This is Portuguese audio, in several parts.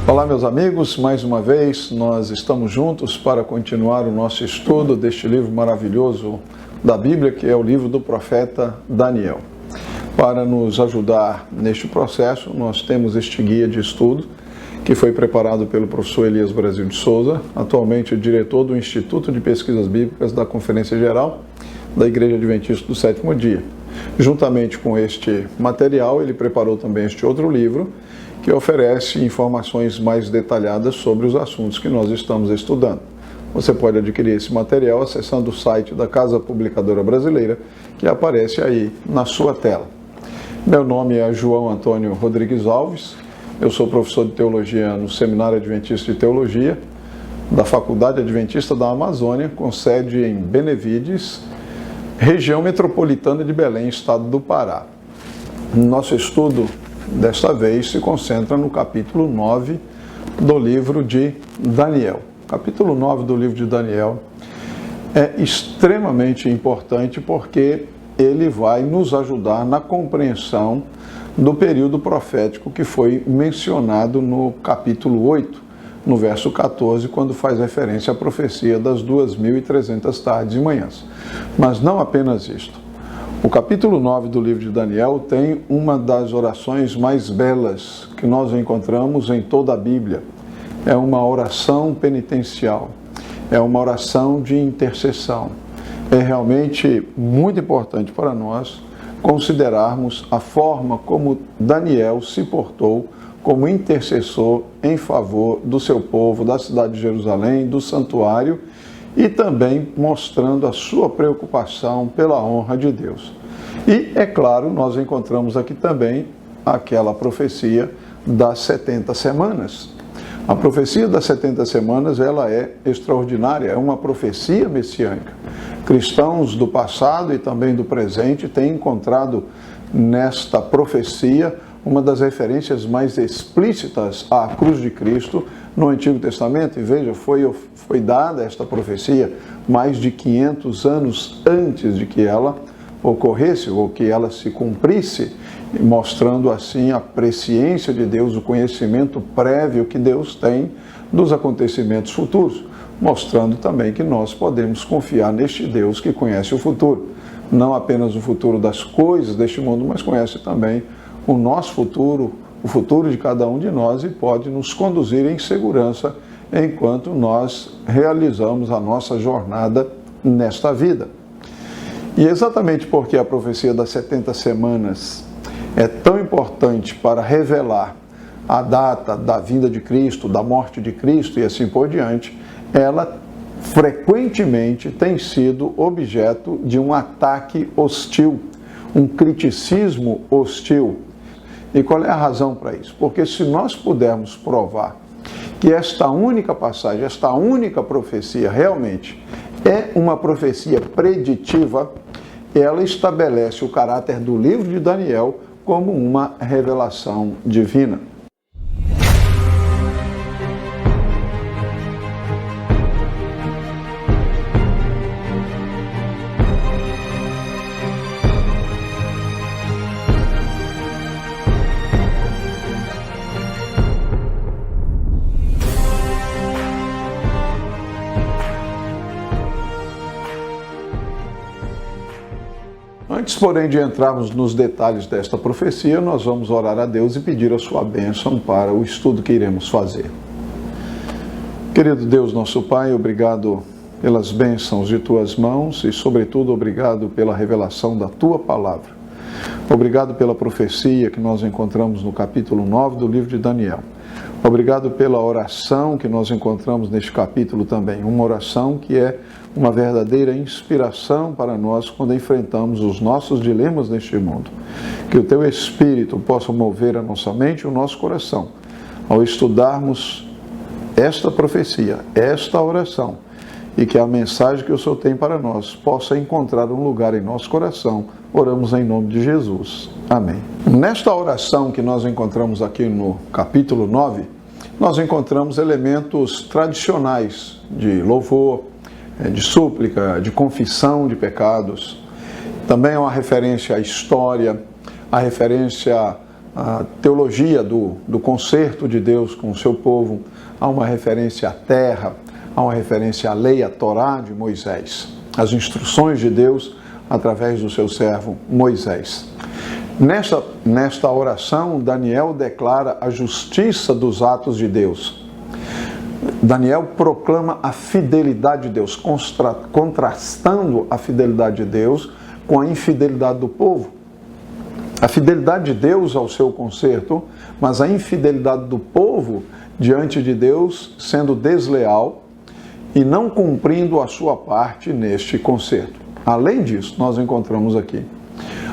Olá, meus amigos, mais uma vez nós estamos juntos para continuar o nosso estudo deste livro maravilhoso da Bíblia, que é o livro do profeta Daniel. Para nos ajudar neste processo, nós temos este guia de estudo que foi preparado pelo professor Elias Brasil de Souza, atualmente diretor do Instituto de Pesquisas Bíblicas da Conferência Geral da Igreja Adventista do Sétimo Dia. Juntamente com este material, ele preparou também este outro livro, que oferece informações mais detalhadas sobre os assuntos que nós estamos estudando. Você pode adquirir esse material acessando o site da Casa Publicadora Brasileira, que aparece aí na sua tela. Meu nome é João Antônio Rodrigues Alves, eu sou professor de Teologia no Seminário Adventista de Teologia, da Faculdade Adventista da Amazônia, com sede em Benevides, região metropolitana de Belém, estado do Pará. Nosso estudo desta vez se concentra no capítulo 9 do livro de Daniel. O capítulo 9 do livro de Daniel é extremamente importante porque ele vai nos ajudar na compreensão do período profético que foi mencionado no capítulo 8, no verso 14, quando faz referência à profecia das 2.300 tardes e manhãs. Mas não apenas isto. O capítulo 9 do livro de Daniel tem uma das orações mais belas que nós encontramos em toda a Bíblia. É uma oração penitencial, é uma oração de intercessão. É realmente muito importante para nós considerarmos a forma como Daniel se portou como intercessor em favor do seu povo, da cidade de Jerusalém, do santuário, e também mostrando a sua preocupação pela honra de Deus. E, é claro, nós encontramos aqui também aquela profecia das 70 semanas. A profecia das 70 semanas, ela é extraordinária, é uma profecia messiânica. Cristãos do passado e também do presente têm encontrado nesta profecia uma das referências mais explícitas à cruz de Cristo no Antigo Testamento. E veja, foi dada esta profecia mais de 500 anos antes de que ela ocorresse ou que ela se cumprisse, mostrando assim a presciência de Deus, o conhecimento prévio que Deus tem dos acontecimentos futuros, mostrando também que nós podemos confiar neste Deus que conhece o futuro, não apenas o futuro das coisas deste mundo, mas conhece também o nosso futuro, o futuro de cada um de nós, e pode nos conduzir em segurança enquanto nós realizamos a nossa jornada nesta vida. E exatamente porque a profecia das 70 semanas é tão importante para revelar a data da vinda de Cristo, da morte de Cristo e assim por diante, ela frequentemente tem sido objeto de um ataque hostil, um criticismo hostil. E qual é a razão para isso? Porque se nós pudermos provar que esta única passagem, esta única profecia realmente é uma profecia preditiva, ela estabelece o caráter do livro de Daniel como uma revelação divina. Antes, porém, de entrarmos nos detalhes desta profecia, nós vamos orar a Deus e pedir a sua bênção para o estudo que iremos fazer. Querido Deus, nosso Pai, obrigado pelas bênçãos de tuas mãos e, sobretudo, obrigado pela revelação da tua palavra. Obrigado pela profecia que nós encontramos no capítulo 9 do livro de Daniel. Obrigado pela oração que nós encontramos neste capítulo também, uma oração que é uma verdadeira inspiração para nós quando enfrentamos os nossos dilemas neste mundo. Que o Teu Espírito possa mover a nossa mente e o nosso coração ao estudarmos esta profecia, esta oração, e que a mensagem que o Senhor tem para nós possa encontrar um lugar em nosso coração. Oramos em nome de Jesus. Amém. Nesta oração que nós encontramos aqui no capítulo 9, nós encontramos elementos tradicionais de louvor, de súplica, de confissão de pecados. Também é uma referência à história, a referência a teologia do concerto de Deus com o seu povo, há uma referência à terra, há uma referência à lei, à Torá de Moisés, as instruções de Deus através do seu servo Moisés. Nesta oração, Daniel declara a justiça dos atos de Deus. Daniel proclama a fidelidade de Deus, contrastando a fidelidade de Deus com a infidelidade do povo. A fidelidade de Deus ao seu concerto, mas a infidelidade do povo diante de Deus sendo desleal e não cumprindo a sua parte neste concerto. Além disso, nós encontramos aqui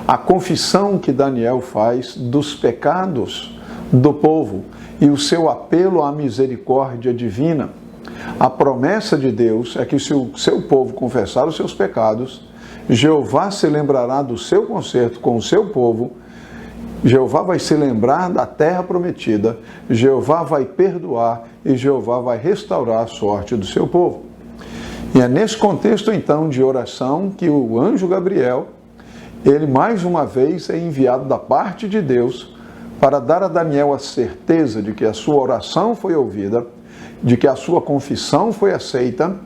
a confissão que Daniel faz dos pecados do povo e o seu apelo à misericórdia divina. A promessa de Deus é que se o seu povo confessar os seus pecados, Jeová se lembrará do seu concerto com o seu povo, Jeová vai se lembrar da terra prometida, Jeová vai perdoar e Jeová vai restaurar a sorte do seu povo. E é nesse contexto, então, de oração que o anjo Gabriel, ele mais uma vez é enviado da parte de Deus para dar a Daniel a certeza de que a sua oração foi ouvida, de que a sua confissão foi aceita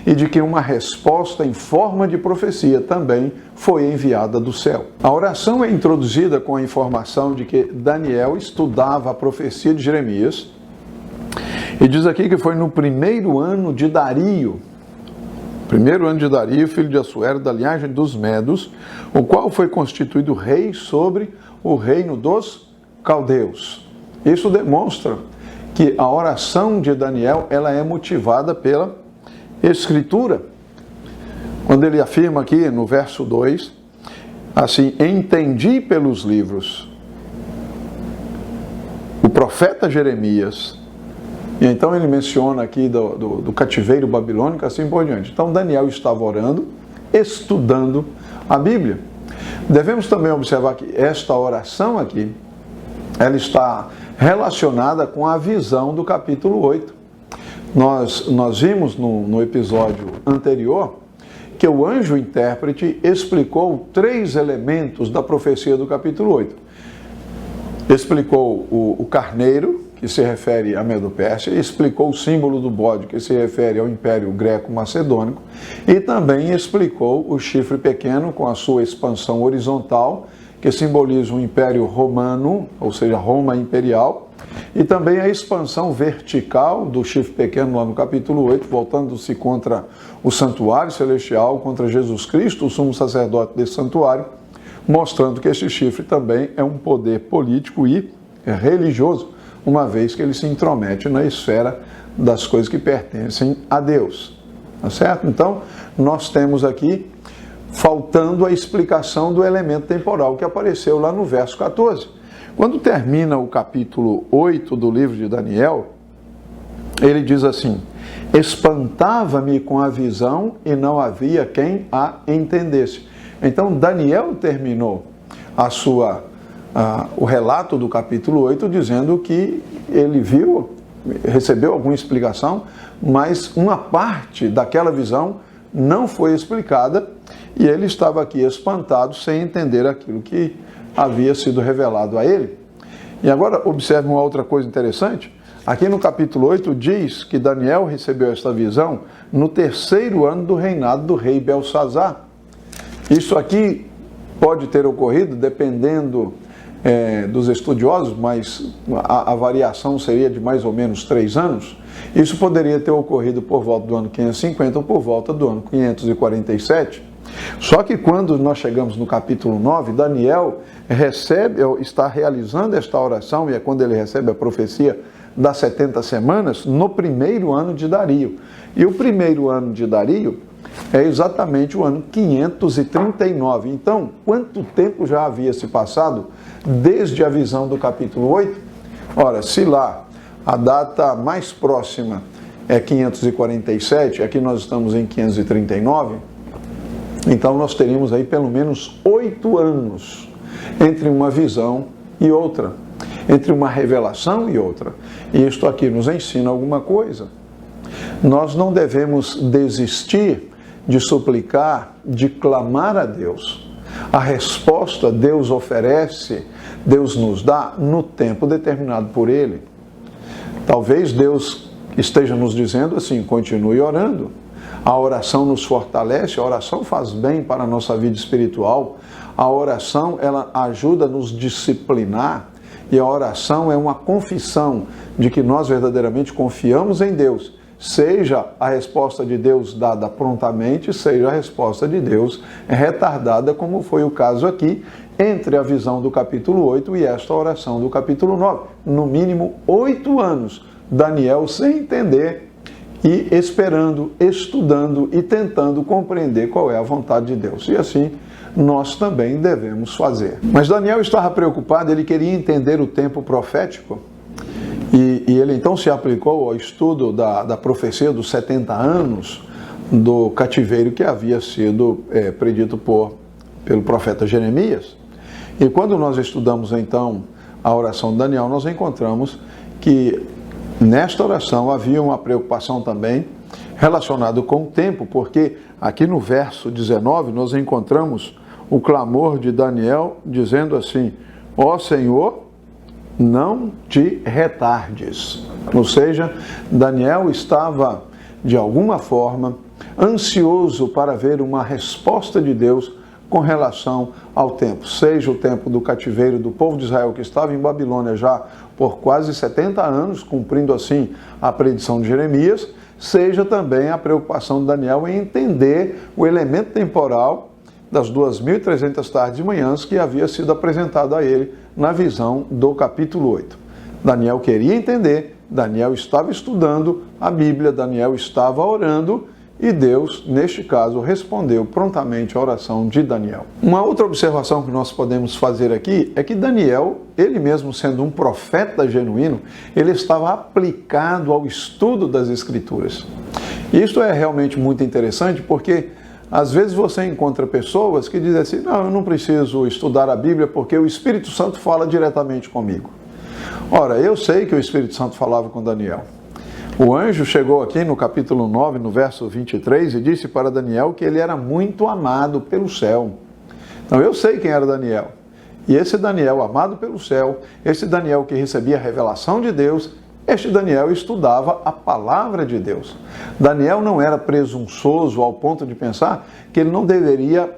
e de que uma resposta em forma de profecia também foi enviada do céu. A oração é introduzida com a informação de que Daniel estudava a profecia de Jeremias e diz aqui que foi no primeiro ano de Dario, filho de Assuero, da linhagem dos Medos, o qual foi constituído rei sobre o reino dos caldeus. Isso demonstra que a oração de Daniel ela é motivada pela Escritura. Quando ele afirma aqui no verso 2, assim, entendi pelos livros o profeta Jeremias. E então ele menciona aqui do cativeiro babilônico, assim por diante. Então Daniel estava orando, estudando a Bíblia. Devemos também observar que esta oração aqui, ela está relacionada com a visão do capítulo 8. Nós vimos no episódio anterior que o anjo intérprete explicou 3 elementos da profecia do capítulo 8. Explicou o carneiro, que se refere à Medo-Pérsia, explicou o símbolo do bode, que se refere ao Império Greco-Macedônico, e também explicou o chifre pequeno com a sua expansão horizontal, que simboliza o Império Romano, ou seja, Roma Imperial, e também a expansão vertical do chifre pequeno lá no capítulo 8, voltando-se contra o santuário celestial, contra Jesus Cristo, o sumo sacerdote desse santuário, mostrando que esse chifre também é um poder político e religioso, uma vez que ele se intromete na esfera das coisas que pertencem a Deus. Tá certo? Então, nós temos aqui faltando a explicação do elemento temporal que apareceu lá no verso 14. Quando termina o capítulo 8 do livro de Daniel, ele diz assim: espantava-me com a visão e não havia quem a entendesse. Então, Daniel terminou o relato do capítulo 8 dizendo que ele recebeu alguma explicação, mas uma parte daquela visão não foi explicada e ele estava aqui espantado sem entender aquilo que havia sido revelado a ele. E agora observe uma outra coisa interessante. Aqui no capítulo 8 diz que Daniel recebeu esta visão no 3º ano do reinado do rei Belsazar. Isso aqui pode ter ocorrido dependendo dos estudiosos, mas a variação seria de mais ou menos 3 anos. Isso poderia ter ocorrido por volta do ano 550 ou por volta do ano 547. Só que quando nós chegamos no capítulo 9, Daniel está realizando esta oração, e é quando ele recebe a profecia das 70 semanas, no 1º ano de Dario. E o 1º ano de Dario é exatamente o ano 539. Então, quanto tempo já havia se passado desde a visão do capítulo 8? Ora, se lá a data mais próxima é 547, aqui nós estamos em 539, então nós teríamos aí pelo menos 8 anos entre uma visão e outra, entre uma revelação e outra. E isto aqui nos ensina alguma coisa. Nós não devemos desistir de suplicar, de clamar a Deus. A resposta Deus oferece Deus nos dá no tempo determinado por Ele. Talvez Deus esteja nos dizendo assim: continue orando. A oração nos fortalece, a oração faz bem para a nossa vida espiritual. A oração, ela ajuda a nos disciplinar. E a oração é uma confissão de que nós verdadeiramente confiamos em Deus. Seja a resposta de Deus dada prontamente, seja a resposta de Deus retardada, como foi o caso aqui, entre a visão do capítulo 8 e esta oração do capítulo 9. No mínimo 8 anos, Daniel sem entender e esperando, estudando e tentando compreender qual é a vontade de Deus. E assim nós também devemos fazer. Mas Daniel estava preocupado, ele queria entender o tempo profético. E ele então se aplicou ao estudo da profecia dos 70 anos do cativeiro que havia sido predito pelo profeta Jeremias. E quando nós estudamos então a oração de Daniel, nós encontramos que nesta oração havia uma preocupação também relacionada com o tempo, porque aqui no verso 19 nós encontramos o clamor de Daniel dizendo assim: ó Senhor, não te retardes. Ou seja, Daniel estava, de alguma forma, ansioso para ver uma resposta de Deus com relação ao tempo. Seja o tempo do cativeiro do povo de Israel, que estava em Babilônia já por quase 70 anos, cumprindo assim a predição de Jeremias, seja também a preocupação de Daniel em entender o elemento temporal das 2.300 tardes e manhãs que havia sido apresentado a ele na visão do capítulo 8. Daniel queria entender, Daniel estava estudando a Bíblia, Daniel estava orando e Deus, neste caso, respondeu prontamente a oração de Daniel. Uma outra observação que nós podemos fazer aqui é que Daniel, ele mesmo sendo um profeta genuíno, ele estava aplicado ao estudo das Escrituras. Isso é realmente muito interessante porque às vezes você encontra pessoas que dizem assim: não, eu não preciso estudar a Bíblia porque o Espírito Santo fala diretamente comigo. Ora, eu sei que o Espírito Santo falava com Daniel. O anjo chegou aqui no capítulo 9, no verso 23, e disse para Daniel que ele era muito amado pelo céu. Então eu sei quem era Daniel. E esse Daniel amado pelo céu, esse Daniel que recebia a revelação de Deus, este Daniel estudava a palavra de Deus. Daniel não era presunçoso ao ponto de pensar que ele não deveria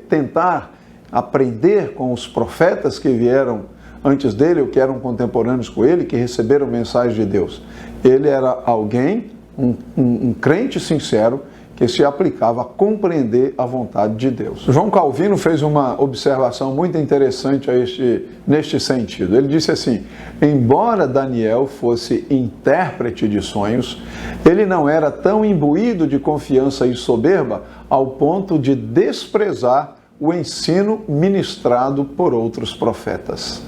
tentar aprender com os profetas que vieram antes dele, ou que eram contemporâneos com ele, que receberam mensagem de Deus. Ele era alguém, um crente sincero, que se aplicava a compreender a vontade de Deus. João Calvino fez uma observação muito interessante neste sentido. Ele disse assim: embora Daniel fosse intérprete de sonhos, ele não era tão imbuído de confiança e soberba ao ponto de desprezar o ensino ministrado por outros profetas.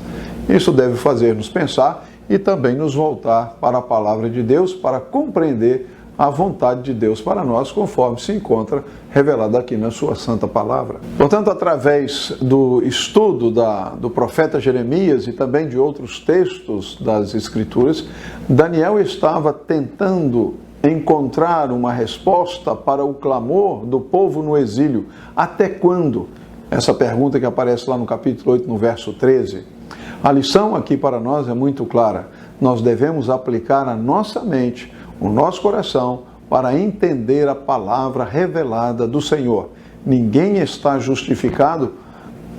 Isso deve fazer-nos pensar e também nos voltar para a palavra de Deus para compreender a vontade de Deus para nós, conforme se encontra revelada aqui na sua santa palavra. Portanto, através do estudo do profeta Jeremias e também de outros textos das Escrituras, Daniel estava tentando encontrar uma resposta para o clamor do povo no exílio. Até quando? Essa pergunta que aparece lá no capítulo 8, no verso 13. A lição aqui para nós é muito clara. Nós devemos aplicar a nossa mente, o nosso coração, para entender a palavra revelada do Senhor. Ninguém está justificado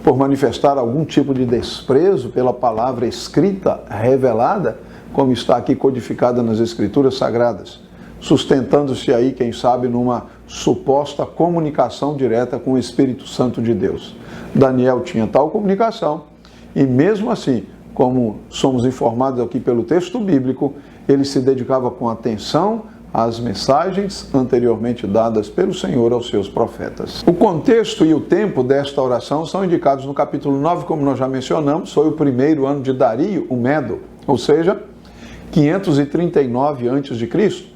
por manifestar algum tipo de desprezo pela palavra escrita, revelada, como está aqui codificada nas Escrituras Sagradas, sustentando-se aí, quem sabe, numa suposta comunicação direta com o Espírito Santo de Deus. Daniel tinha tal comunicação e mesmo assim, como somos informados aqui pelo texto bíblico, ele se dedicava com atenção às mensagens anteriormente dadas pelo Senhor aos seus profetas. O contexto e o tempo desta oração são indicados no capítulo 9, como nós já mencionamos. Foi o primeiro ano de Dario, o Medo, ou seja, 539 a.C.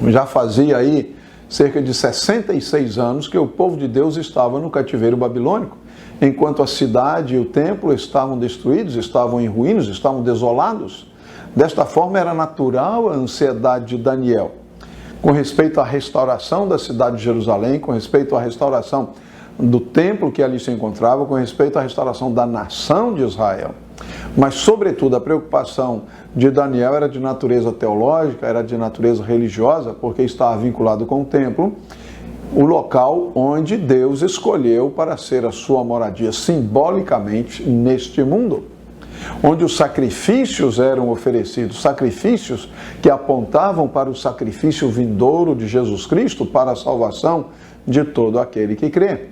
Já fazia aí cerca de 66 anos que o povo de Deus estava no cativeiro babilônico, enquanto a cidade e o templo estavam destruídos, estavam em ruínas, estavam desolados. Desta forma, era natural a ansiedade de Daniel com respeito à restauração da cidade de Jerusalém, com respeito à restauração do templo que ali se encontrava, com respeito à restauração da nação de Israel. Mas, sobretudo, a preocupação de Daniel era de natureza teológica, era de natureza religiosa, porque estava vinculado com o templo, o local onde Deus escolheu para ser a sua moradia simbolicamente neste mundo, onde os sacrifícios eram oferecidos, sacrifícios que apontavam para o sacrifício vindouro de Jesus Cristo para a salvação de todo aquele que crê.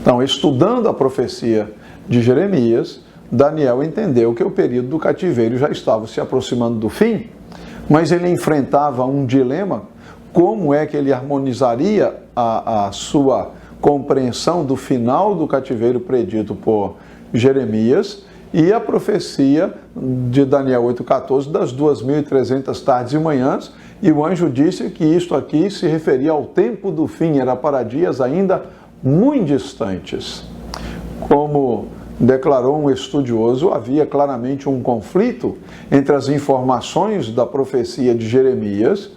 Então, estudando a profecia de Jeremias, Daniel entendeu que o período do cativeiro já estava se aproximando do fim, mas ele enfrentava um dilema: como é que ele harmonizaria a sua compreensão do final do cativeiro predito por Jeremias e a profecia de Daniel 8,14 das 2.300 tardes e manhãs, e o anjo disse que isto aqui se referia ao tempo do fim, era para dias ainda muito distantes. Como declarou um estudioso, havia claramente um conflito entre as informações da profecia de Jeremias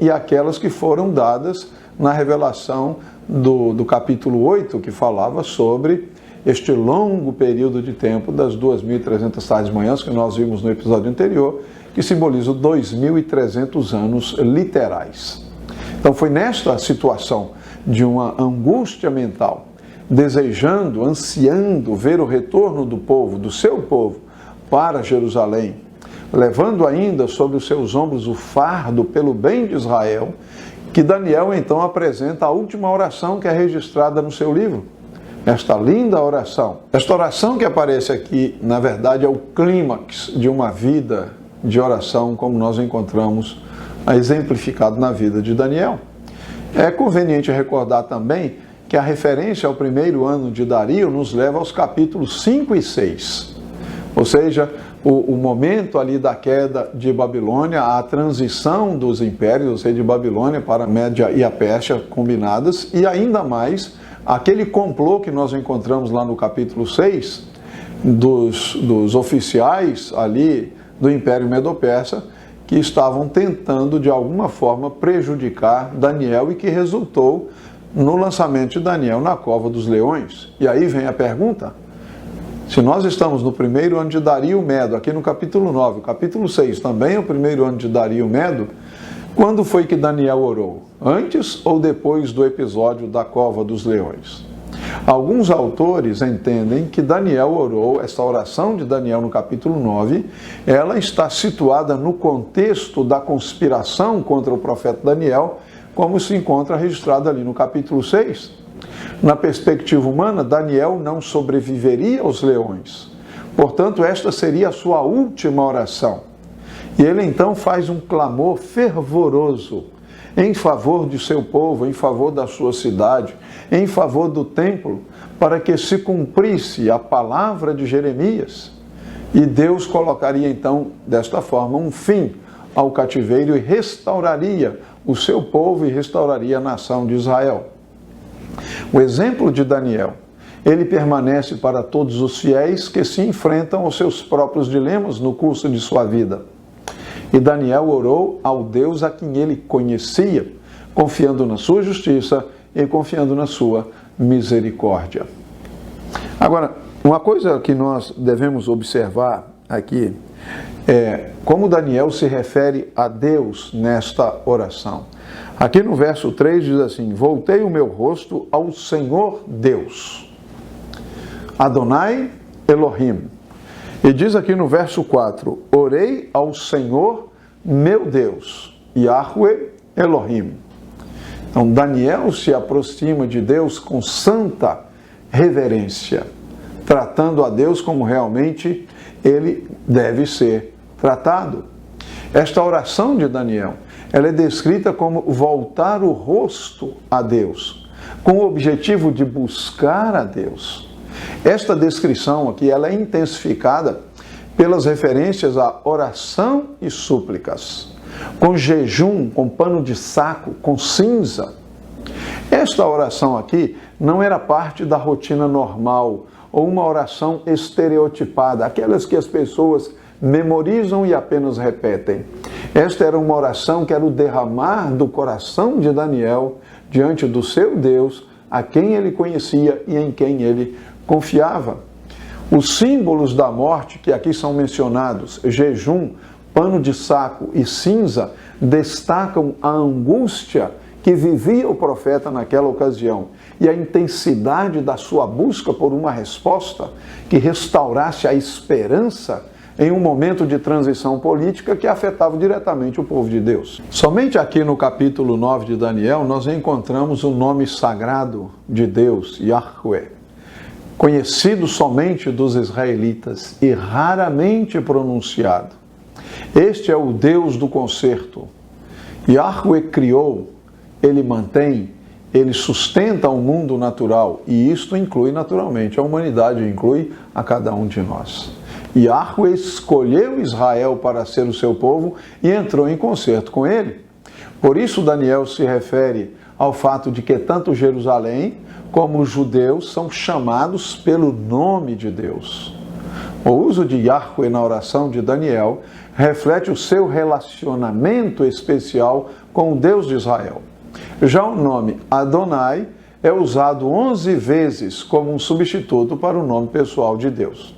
e aquelas que foram dadas na revelação do capítulo 8, que falava sobre este longo período de tempo das 2.300 tardes e manhãs, que nós vimos no episódio anterior, que simboliza 2.300 anos literais. Então foi nesta situação de uma angústia mental, desejando, ansiando ver o retorno do povo, do seu povo, para Jerusalém, levando ainda sobre os seus ombros o fardo pelo bem de Israel, que Daniel então apresenta a última oração que é registrada no seu livro. Esta linda oração. Esta oração que aparece aqui, na verdade, é o clímax de uma vida de oração, como nós encontramos exemplificado na vida de Daniel. É conveniente recordar também que a referência ao primeiro ano de Dario nos leva aos capítulos 5 e 6. Ou seja, o momento ali da queda de Babilônia, a transição dos impérios, o rei de Babilônia para a Média e a Pérsia combinadas, e ainda mais aquele complô que nós encontramos lá no capítulo 6, dos oficiais ali do Império Medo-Persa, que estavam tentando de alguma forma prejudicar Daniel e que resultou no lançamento de Daniel na cova dos leões. E aí vem a pergunta: se nós estamos no primeiro ano de Dario Medo, aqui no capítulo 9, o capítulo 6 também é o primeiro ano de Dario Medo, quando foi que Daniel orou? Antes ou depois do episódio da cova dos leões? Alguns autores entendem que Daniel orou, essa oração de Daniel no capítulo 9, ela está situada no contexto da conspiração contra o profeta Daniel, como se encontra registrado ali no capítulo 6. Na perspectiva humana, Daniel não sobreviveria aos leões. Portanto, esta seria a sua última oração. E ele então faz um clamor fervoroso em favor de seu povo, em favor da sua cidade, em favor do templo, para que se cumprisse a palavra de Jeremias. E Deus colocaria então, desta forma, um fim ao cativeiro e restauraria o seu povo e restauraria a nação de Israel. O exemplo de Daniel, ele permanece para todos os fiéis que se enfrentam aos seus próprios dilemas no curso de sua vida. E Daniel orou ao Deus a quem ele conhecia, confiando na sua justiça e confiando na sua misericórdia. Agora, uma coisa que nós devemos observar aqui é como Daniel se refere a Deus nesta oração. Aqui no verso 3 diz assim: voltei o meu rosto ao Senhor Deus, Adonai Elohim. E diz aqui no verso 4, orei ao Senhor meu Deus, Yahweh Elohim. Então Daniel se aproxima de Deus com santa reverência, tratando a Deus como realmente ele deve ser tratado. Esta oração de Daniel, ela é descrita como voltar o rosto a Deus, com o objetivo de buscar a Deus. Esta descrição aqui, ela é intensificada pelas referências à oração e súplicas, com jejum, com pano de saco, com cinza. Esta oração aqui não era parte da rotina normal ou uma oração estereotipada, aquelas que as pessoas memorizam e apenas repetem. Esta era uma oração que era o derramar do coração de Daniel diante do seu Deus, a quem ele conhecia e em quem ele confiava. Os símbolos da morte que aqui são mencionados, jejum, pano de saco e cinza, destacam a angústia que vivia o profeta naquela ocasião e a intensidade da sua busca por uma resposta que restaurasse a esperança em um momento de transição política que afetava diretamente o povo de Deus. Somente aqui no capítulo 9 de Daniel nós encontramos o nome sagrado de Deus, Yahweh, conhecido somente dos israelitas e raramente pronunciado. Este é o Deus do conserto. Yahweh criou, ele mantém, ele sustenta o mundo natural e isto inclui naturalmente a humanidade, inclui a cada um de nós. Yahweh escolheu Israel para ser o seu povo e entrou em concerto com ele. Por isso Daniel se refere ao fato de que tanto Jerusalém como os judeus são chamados pelo nome de Deus. O uso de Yahweh na oração de Daniel reflete o seu relacionamento especial com o Deus de Israel. Já o nome Adonai é usado 11 vezes como um substituto para o nome pessoal de Deus.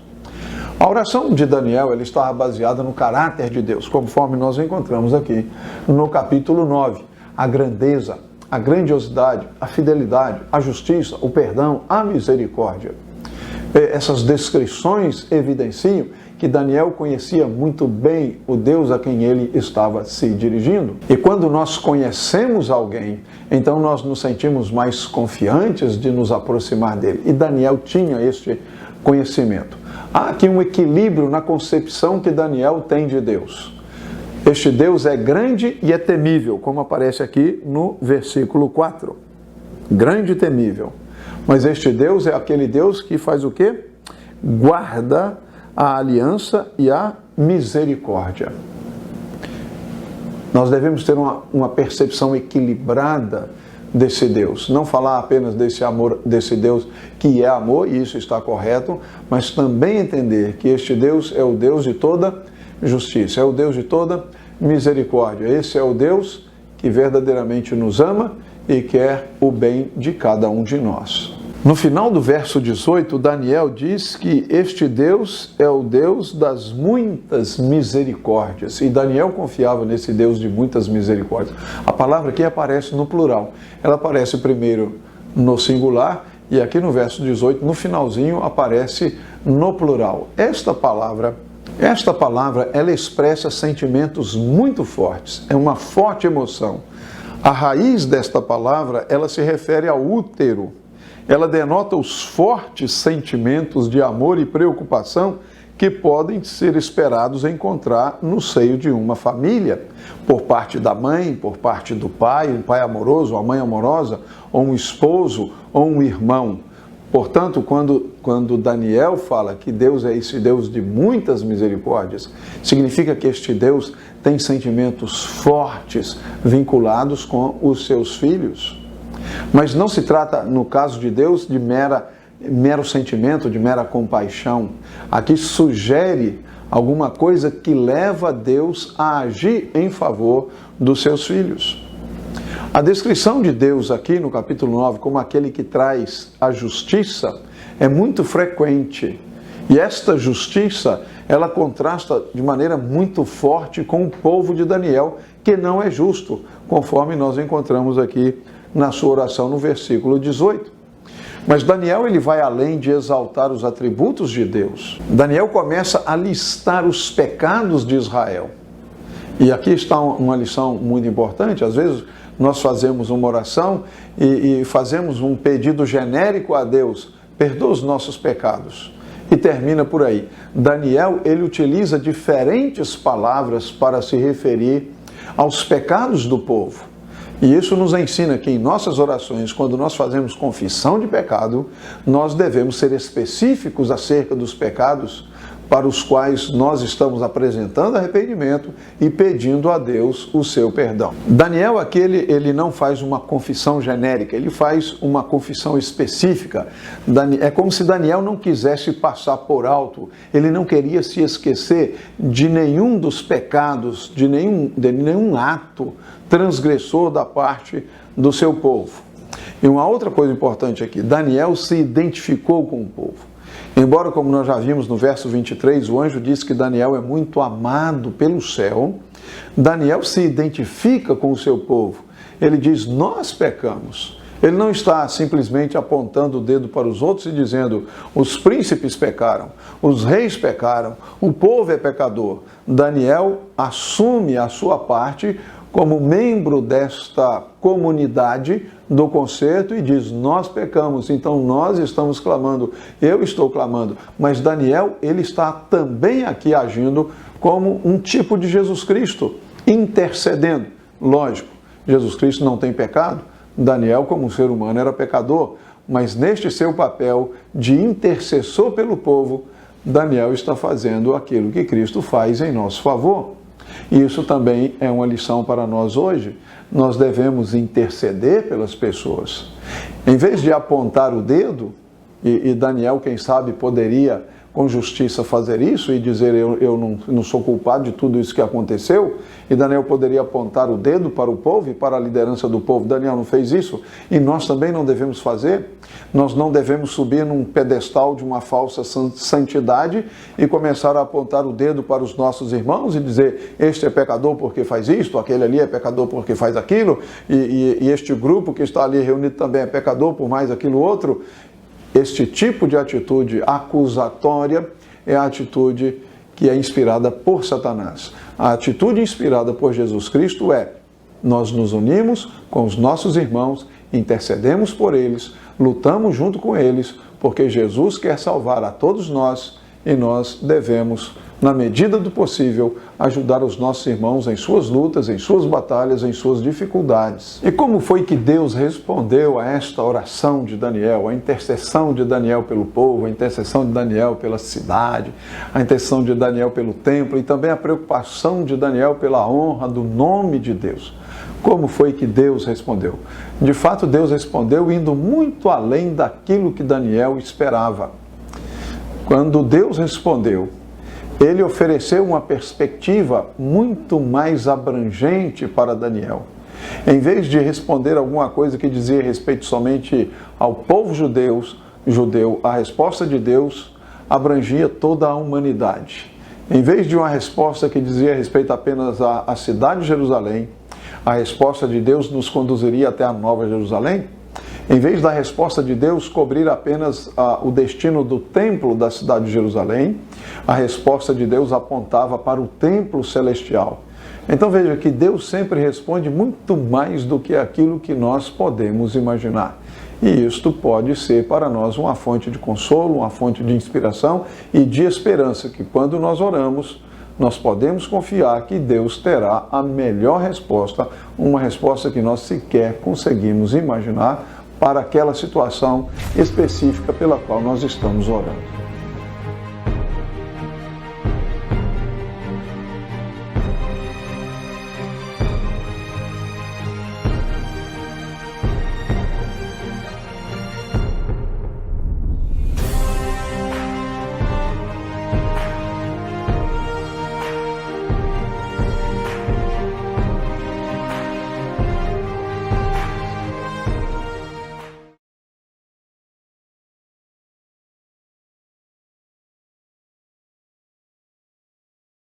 A oração de Daniel ela estava baseada no caráter de Deus, conforme nós encontramos aqui no capítulo 9. A grandeza, a grandiosidade, a fidelidade, a justiça, o perdão, a misericórdia. Essas descrições evidenciam que Daniel conhecia muito bem o Deus a quem ele estava se dirigindo. E quando nós conhecemos alguém, então nós nos sentimos mais confiantes de nos aproximar dele. E Daniel tinha este conhecimento. Há aqui um equilíbrio na concepção que Daniel tem de Deus. Este Deus é grande e é temível, como aparece aqui no versículo 4. Grande e temível. Mas este Deus é aquele Deus que faz o quê? Guarda a aliança e a misericórdia. Nós devemos ter uma percepção equilibrada desse Deus. Não falar apenas desse amor, desse Deus que é amor, e isso está correto, mas também entender que este Deus é o Deus de toda justiça, é o Deus de toda misericórdia. Esse é o Deus que verdadeiramente nos ama e quer o bem de cada um de nós. No final do verso 18, Daniel diz que este Deus é o Deus das muitas misericórdias. E Daniel confiava nesse Deus de muitas misericórdias. A palavra aqui aparece no plural. Ela aparece primeiro no singular e aqui no verso 18, no finalzinho, aparece no plural. Esta palavra, ela expressa sentimentos muito fortes. É uma forte emoção. A raiz desta palavra, ela se refere ao útero. Ela denota os fortes sentimentos de amor e preocupação que podem ser esperados encontrar no seio de uma família, por parte da mãe, por parte do pai, um pai amoroso, uma mãe amorosa, ou um esposo, ou um irmão. Portanto, quando Daniel fala que Deus é esse Deus de muitas misericórdias, significa que este Deus tem sentimentos fortes vinculados com os seus filhos. Mas não se trata, no caso de Deus, de mero sentimento, de mera compaixão. Aqui sugere alguma coisa que leva Deus a agir em favor dos seus filhos. A descrição de Deus aqui no capítulo 9 como aquele que traz a justiça é muito frequente. E esta justiça, ela contrasta de maneira muito forte com o povo de Daniel, que não é justo, conforme nós encontramos aqui na sua oração no versículo 18. Mas Daniel ele vai além de exaltar os atributos de Deus. Daniel começa a listar os pecados de Israel. E aqui está uma lição muito importante. Às vezes nós fazemos uma oração e fazemos um pedido genérico a Deus, perdoa os nossos pecados. E termina por aí. Daniel ele utiliza diferentes palavras para se referir aos pecados do povo. E isso nos ensina que em nossas orações, quando nós fazemos confissão de pecado, nós devemos ser específicos acerca dos pecados para os quais nós estamos apresentando arrependimento e pedindo a Deus o seu perdão. Daniel aqui, ele não faz uma confissão genérica, ele faz uma confissão específica. É como se Daniel não quisesse passar por alto, ele não queria se esquecer de nenhum dos pecados, de nenhum ato transgressor da parte do seu povo. E uma outra coisa importante aqui, Daniel se identificou com o povo. Embora, como nós já vimos no verso 23, o anjo diz que Daniel é muito amado pelo céu, Daniel se identifica com o seu povo. Ele diz, nós pecamos. Ele não está simplesmente apontando o dedo para os outros e dizendo, os príncipes pecaram, os reis pecaram, o povo é pecador. Daniel assume a sua parte como membro desta comunidade do concerto e diz, nós pecamos, então nós estamos clamando, eu estou clamando. Mas Daniel, ele está também aqui agindo como um tipo de Jesus Cristo, intercedendo. Lógico, Jesus Cristo não tem pecado, Daniel, como ser humano, era pecador, mas neste seu papel de intercessor pelo povo, Daniel está fazendo aquilo que Cristo faz em nosso favor. E isso também é uma lição para nós hoje. Nós devemos interceder pelas pessoas. Em vez de apontar o dedo, e Daniel, quem sabe, poderia com justiça fazer isso e dizer eu não sou culpado de tudo isso que aconteceu, e Daniel poderia apontar o dedo para o povo e para a liderança do povo. Daniel não fez isso e nós também não devemos fazer. Nós não devemos subir num pedestal de uma falsa santidade e começar a apontar o dedo para os nossos irmãos e dizer, este é pecador porque faz isto, aquele ali é pecador porque faz aquilo, e este grupo que está ali reunido também é pecador por mais aquilo outro. Este tipo de atitude acusatória é a atitude que é inspirada por Satanás. A atitude inspirada por Jesus Cristo é, nós nos unimos com os nossos irmãos, intercedemos por eles, lutamos junto com eles, porque Jesus quer salvar a todos nós e nós devemos, na medida do possível, ajudar os nossos irmãos em suas lutas, em suas batalhas, em suas dificuldades. E como foi que Deus respondeu a esta oração de Daniel, a intercessão de Daniel pelo povo, a intercessão de Daniel pela cidade, a intercessão de Daniel pelo templo e também a preocupação de Daniel pela honra do nome de Deus? Como foi que Deus respondeu? De fato, Deus respondeu indo muito além daquilo que Daniel esperava. Quando Deus respondeu, ele ofereceu uma perspectiva muito mais abrangente para Daniel. Em vez de responder alguma coisa que dizia respeito somente ao povo judeu, a resposta de Deus abrangia toda a humanidade. Em vez de uma resposta que dizia respeito apenas à cidade de Jerusalém, a resposta de Deus nos conduziria até a Nova Jerusalém. Em vez da resposta de Deus cobrir apenas o destino do templo da cidade de Jerusalém, a resposta de Deus apontava para o templo celestial. Então veja que Deus sempre responde muito mais do que aquilo que nós podemos imaginar. E isto pode ser para nós uma fonte de consolo, uma fonte de inspiração e de esperança, que quando nós oramos, nós podemos confiar que Deus terá a melhor resposta, uma resposta que nós sequer conseguimos imaginar para aquela situação específica pela qual nós estamos orando.